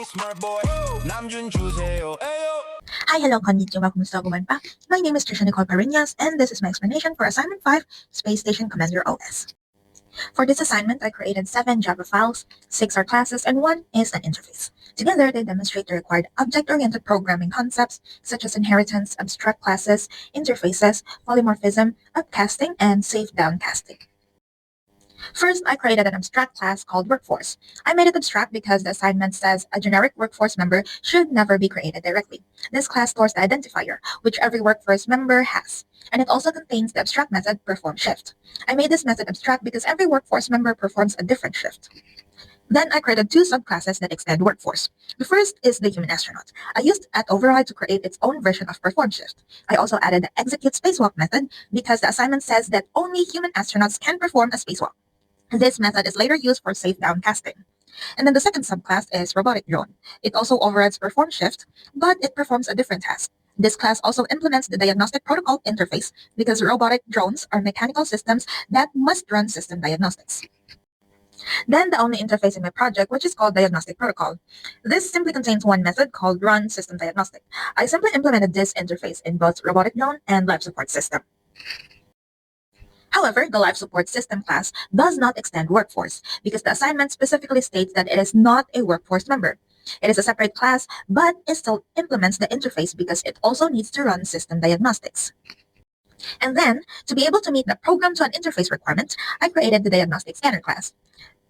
smart boy. 남준 주세요. Ayo. Hi, hello, konnichiwa, kumusta pa? My name is Trisha Nicole Parinas, and this is my explanation for Assignment 5, Space Station Commander OS. For this assignment, I created 7 Java files, 6 are classes, and 1 is an interface. Together, they demonstrate the required object-oriented programming concepts such as inheritance, abstract classes, interfaces, polymorphism, upcasting, and safe downcasting. First, I created an abstract class called Workforce. I made it abstract because the assignment says a generic workforce member should never be created directly. This class stores the identifier, which every workforce member has, and it also contains the abstract method perform shift. I made this method abstract because every workforce member performs a different shift. Then I created 2 subclasses that extend workforce. The first is the human astronaut. I used @override to create its own version of perform shift. I also added the execute spacewalk method because the assignment says that only human astronauts can perform a spacewalk. This method is later used for safe downcasting. And then the second subclass is robotic drone. It also overrides perform shift, but it performs a different task. This class also implements the diagnostic protocol interface because robotic drones are mechanical systems that must run system diagnostics. Then the only interface in my project, which is called diagnostic protocol. This simply contains one method called run system diagnostic. I simply implemented this interface in both robotic drone and life support system. However, the life support system class does not extend workforce because the assignment specifically states that it is not a workforce member. It is a separate class, but it still implements the interface because it also needs to run system diagnostics. And then, to be able to meet the program to an interface requirement, I created the diagnostic scanner class.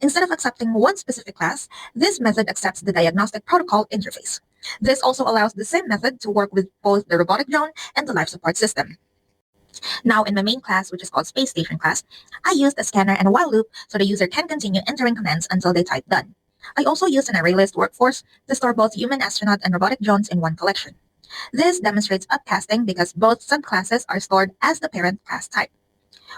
Instead of accepting one specific class, this method accepts the diagnostic protocol interface. This also allows the same method to work with both the robotic drone and the life support system. Now, in my main class, which is called Space Station class, I used a scanner and a while loop so the user can continue entering commands until they type done. I also used an array list workforce to store both human astronaut and robotic drones in one collection. This demonstrates upcasting because both subclasses are stored as the parent class type.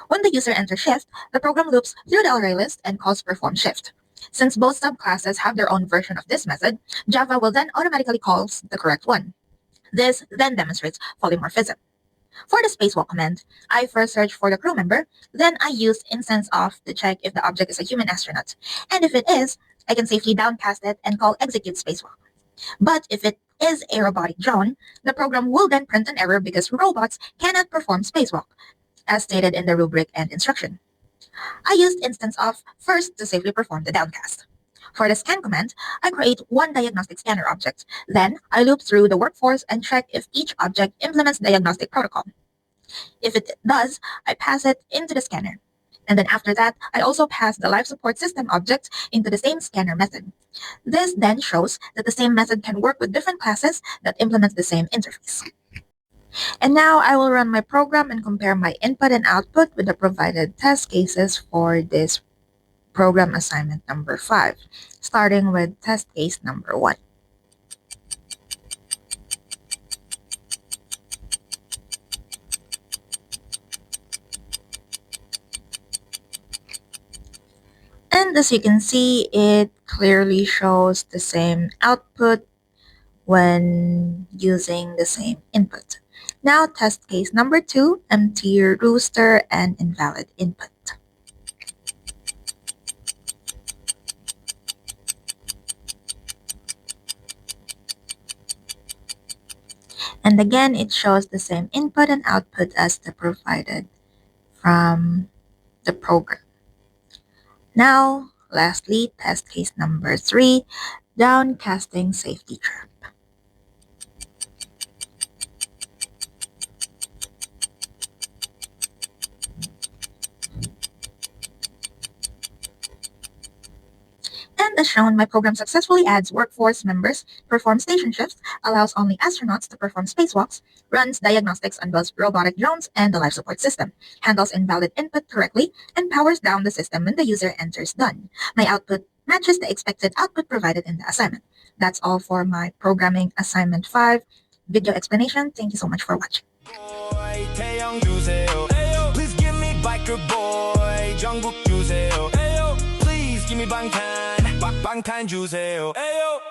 When the user enters shift, the program loops through the array list and calls perform shift. Since both subclasses have their own version of this method, Java will then automatically call the correct one. This then demonstrates polymorphism. For the spacewalk command, I first search for the crew member, then I use instance of to check if the object is a human astronaut. And if it is, I can safely downcast it and call execute spacewalk. But if it is a robotic drone, the program will then print an error because robots cannot perform spacewalk, as stated in the rubric and instruction. I used instance of first to safely perform the downcast. For the scan command, I create one diagnostic scanner object. Then, I loop through the workforce and check if each object implements diagnostic protocol. If it does, I pass it into the scanner. And then after that, I also pass the life support system object into the same scanner method. This then shows that the same method can work with different classes that implement the same interface. And now I will run my program and compare my input and output with the provided test cases for this program assignment number 5, starting with test case number 1. And as you can see, it clearly shows the same output when using the same input. Now, test case number 2, empty rooster and invalid input. And again, it shows the same input and output as the provided from the program. Now, lastly, test case number 3, downcasting safety trap. And as shown, my program successfully adds workforce members, performs station shifts, allows only astronauts to perform spacewalks, runs diagnostics on both robotic drones and the life support system, handles invalid input correctly, and powers down the system when the user enters done. My output matches the expected output provided in the assignment. That's all for my programming assignment 5 video explanation. Thank you so much for watching. Boy, 태양 주세요. Ayo. Please give me biker boy. 전국 주세요. Ayo. Please give me 방탄. 방탄 주세요. Ayo.